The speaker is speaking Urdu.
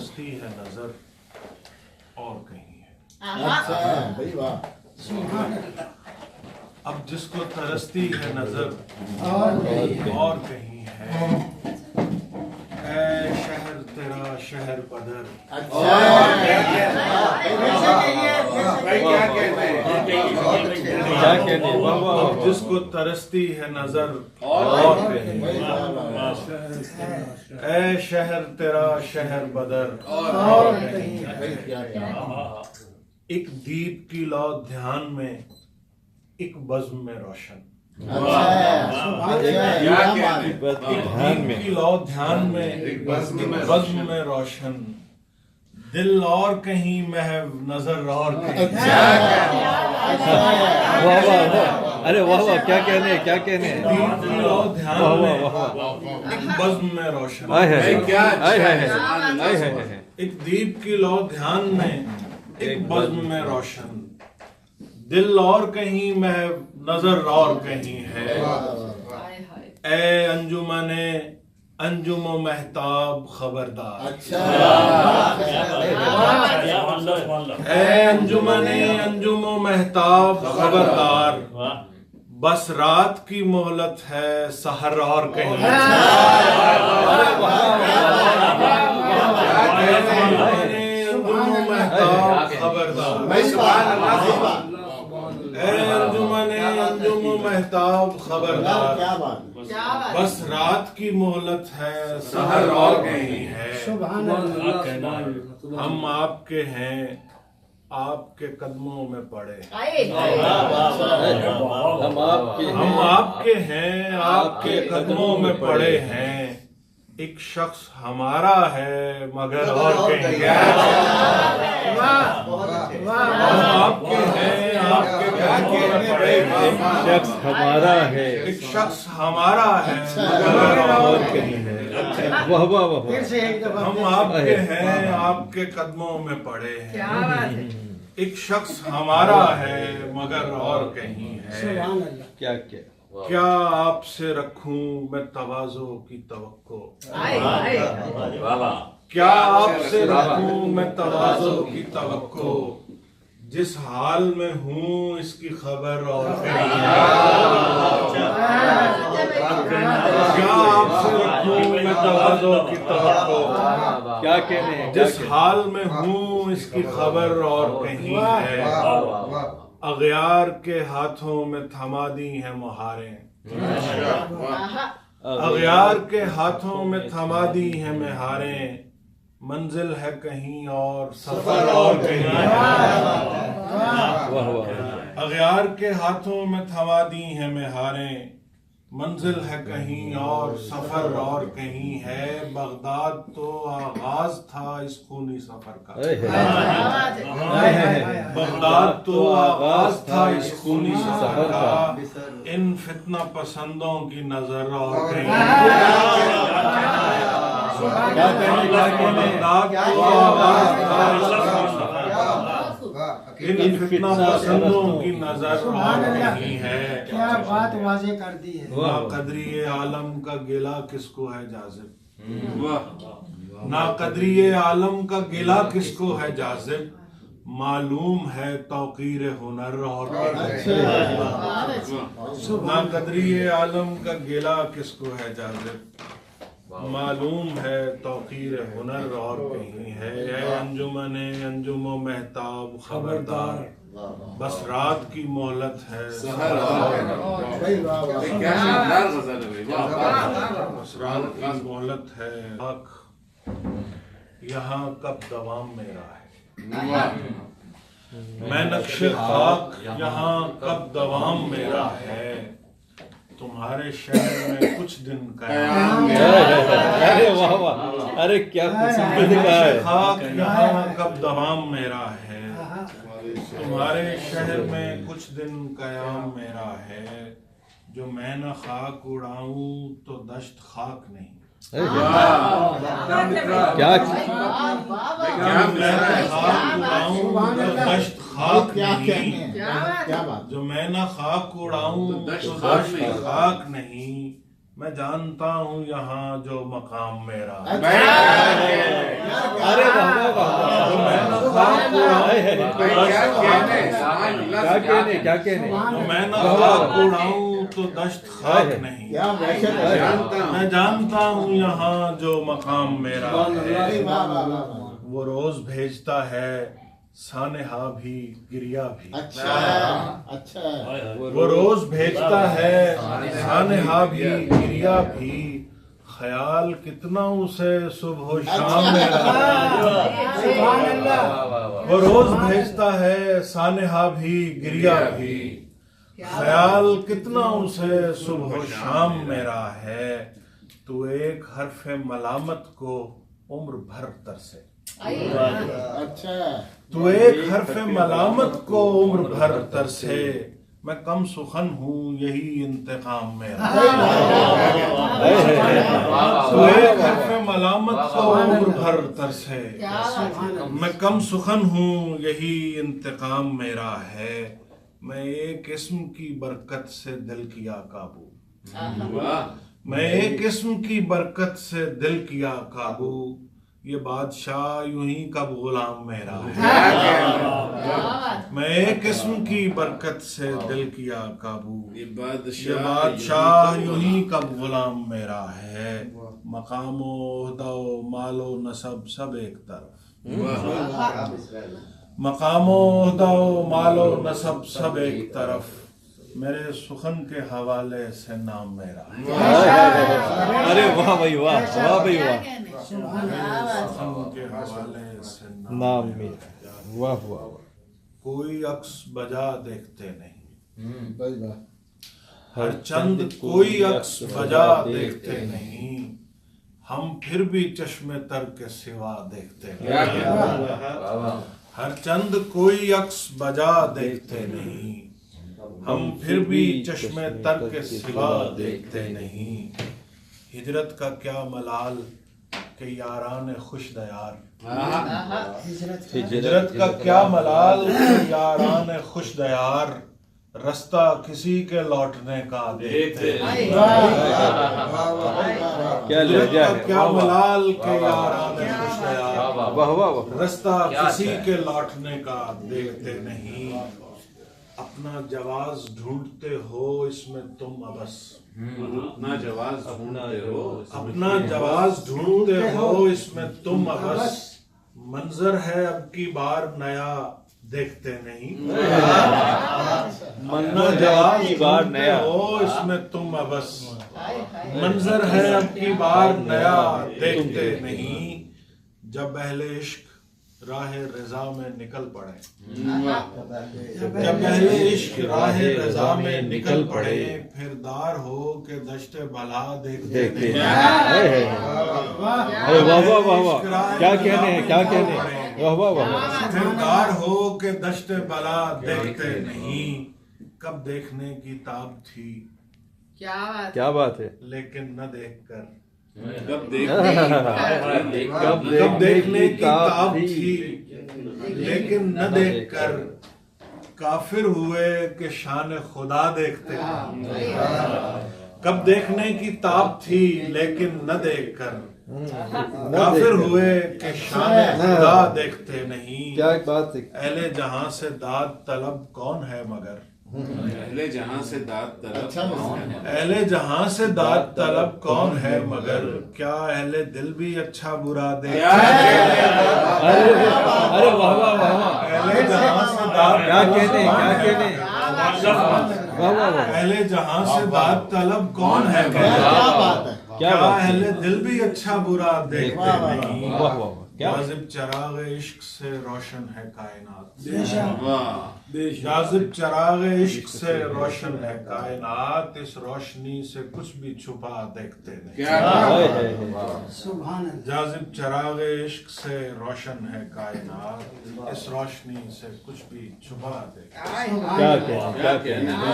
ترستی ہے نظر اور کہیں ہے. اب جس کو ترستی ہے نظر اور کہیں ہے. اے شہر تیرا شہر بدر. اب جس کو ترستی ہے نظر اور کہیں ہے. اے شہر تیرا شہر بدر اور کہیں ہے. ایک دیپ کی لو دھیان میں ایک بزم میں روشن. کی لو دھیان میں بزم میں روشن. دل اور کہیں محو نظر اور کہیں. ارے واہ واہ کیا کہنے کیا کہنے. دیپ کی لو دھیان میں ایک بزم میں روشن. ایک دیپ کی لو دھیان میں ایک بزم میں روشن. دل اور کہیں محو نظر اور کہیں ہے. اے انجمن انجم و مہتاب خبردار. اے انجمن انجم و مہتاب خبردار. بس رات کی مہلت ہے سحر اور کہیں. خبردار. اے انجمن انجم و مہتاب خبردار. بس رات کی مہلت ہے سحر اور کہیں ہے. ہم آپ کے ہیں آپ کے قدموں میں پڑے. ہم آپ کے ہیں آپ کے قدموں میں پڑے ہیں. ایک شخص ہمارا ہے مگر اور کہیں ہے. ہم آپ کے ہیں آپ کے قدموں میں پڑے ہیں. شخص ہمارا ہے ایک شخص ہمارا ہے مگر اور کہیں ہے. واہ واہ واہ. ہم آپ کے ہیں آپ کے قدموں میں پڑے ہیں. ایک شخص ہمارا ہے مگر اور کہیں ہے. کیا کیا کیا آپ سے رکھوں میں تواضع کی توقع. کیا آپ سے رکھوں میں تواضع کی توقع. جس حال میں ہوں اس کی خبر اور کہیں ہے. کیا آپ سے رکھوں میں تواضع کی توقع. کیا کہنے. جس حال میں ہوں اس کی خبر اور کہیں ہے. اغیار کے ہاتھوں میں تھما دی ہیں مہاریں. اغیار کے ہاتھوں میں تھما دی ہیں مہاریں. منزل ہے کہیں اور سفر اور کہیں ہے. اغیار کے ہاتھوں میں تھما دی ہیں مہاریں. منزل ہے کہیں اور سفر اور کہیں ہے. بغداد تو آغاز تھا اس خونی سفر کا. بغداد تو آغاز تھا اس خونی سفر کا. ان فتنہ پسندوں کی نظر اور کہیں ہے. بغداد تو آغاز تھا اس خونی سفر کا. ان فتنہ پسندوں کی نظر اور کہیں ہے. کیا بات واضح کر دی ہے. نا قدری عالم کا گلہ کس کو ہے جاذب. نا قدری عالم کا گلہ کس کو ہے جاذب. معلوم ہے توقیر ہنر اور نا قدری عالم کا گلہ کس کو ہے جاذب. معلوم ہے توقیر ہنر اور کہیں ہے. اے انجمن انجم و مہتاب خبردار. بس رات کی مہلت ہے سحر اور بس رات کی مہلت ہے. یہاں کب دوام میرا ہے. میں نقش خاک یہاں کب دوام میرا ہے. تمہارے شہر میں کچھ دن قیام. ارے واہ واہ. ارے کیا خاک یہاں کب دوام میرا ہے. تمہارے شہر میں کچھ دن قیام میرا ہے. جو میں نہ خاک اڑاؤں تو دشت خاک نہیں. کیا دشت خاک نہیں. جو میں نہ خاک اڑاؤں تو دشت خاک نہیں. میں جانتا ہوں یہاں جو مقام میرا ہے ارے واہ واہ واہ جو میں نہ خاک اڑاؤں کیا کہنے کیا کہنے جو میں نہ خاک اڑاؤں تو دشت خاک نہیں میں جانتا ہوں یہاں جو مقام میرا ہے وہ روز بھیجتا ہے سانحہ بھی گریا بھی وہ روز بھیجتا ہے سانحہ بھی گریا بھی خیال کتنا اسے صبح و شام میرا وہ روز بھیجتا ہے سانحہ بھی گریا بھی خیال کتنا اسے صبح و شام میرا ہے تو ایک حرف ملامت کو عمر بھر ترسے تو ایک حرف ملامت کو عمر بھر ترسے میں کم سخن ہوں یہی انتقام میرا تو ایک حرف ملامت کو عمر بھر ترسے میں کم سخن ہوں یہی انتقام میرا ہے میں ایک اسم کی برکت سے دل کیا قابو میں ایک اسم کی برکت سے دل کیا قابو یہ بادشاہ یوں ہی کب غلام میرا ہے میں ایک قسم کی برکت سے دل کیا قابو یہ بادشاہ یوں ہی کب غلام میرا ہے مقام و عہدہ و مال و نسب سب ایک طرف مقام و عہدہ و مال و نسب سب ایک طرف میرے سخن کے حوالے سے نام میرا ارے واہ بھائی واہ واہ بھائی واہ سخن کے حوالے سے نام میرا واہ واہ کوئی عکس بجا دیکھتے نہیں ہر چند کوئی عکس بجا دیکھتے نہیں ہم پھر بھی چشم تر کے سوا دیکھتے نہیں ہر چند کوئی عکس بجا دیکھتے نہیں ہم پھر بھی چشم تر کے سوا دیکھتے نہیں ہجرت کا کیا ملال کہ یاران خوش دیار ہجرت کا کیا ملال کہ یاران خوش دیار رستہ کسی کے لوٹنے کا دیکھتے نہیں ہجرت کا کیا ملال کہ یاران خوش دیار رستہ کسی کے لوٹنے کا دیکھتے نہیں اپنا جواز ڈھونڈتے ہو اس میں تم ابس اپنا جواز ڈھونڈتے ہو اس میں تم ابس منظر ہے اب کی بار نیا دیکھتے نہیں اپنا جواز ڈھونڈتے ہو اس میں تم ابس منظر ہے اب کی بار نیا دیکھتے نہیں جب اہل عشق راہ رضا میں نکل پڑے جب اہل عشق راہ رضا میں نکل پڑے پھر دار ہو کہ دشت بلا دیکھتے نہیں ارے واہ واہ واہ واہ کیا کہنے ہیں کیا کہنے ہیں واہ واہ واہ پھر دار ہو کہ دشت بلا دیکھتے نہیں کب دیکھنے کی تاب تھی کیا بات ہے لیکن نہ دیکھ کر کب دیکھنے کی تاب تھی لیکن نہ دیکھ کر کافر ہوئے کہ شان خدا دیکھتے کب دیکھنے کی تاب تھی لیکن نہ دیکھ کر کافر ہوئے کہ شان خدا دیکھتے نہیں کیا ایک بات ہے اہل جہاں سے داد طلب کون ہے مگر اہل جہاں سے داد طلب اہل جہاں سے داد طلب کون ہے مگر کیا اہل دل بھی اچھا برا دیکھتے ارے واہ واہ واہ اہل جہاں سے داد کیا کہنے ہیں کیا کہنے ہیں واہ واہ واہ اہل جہاں سے داد طلب کون ہے مگر کیا اہل دل بھی اچھا برا دیکھتے نہیں واہ واہ جاذب چراغ عشق سے روشن ہے کائنات جاذب چراغ عشق سے روشن ہے کائنات اس روشنی سے کچھ بھی چھپا دیکھتے نہیں جاذب چراغ عشق سے روشن ہے کائنات اس روشنی سے کچھ بھی چھپا دیکھتے کیا کہنے ہیں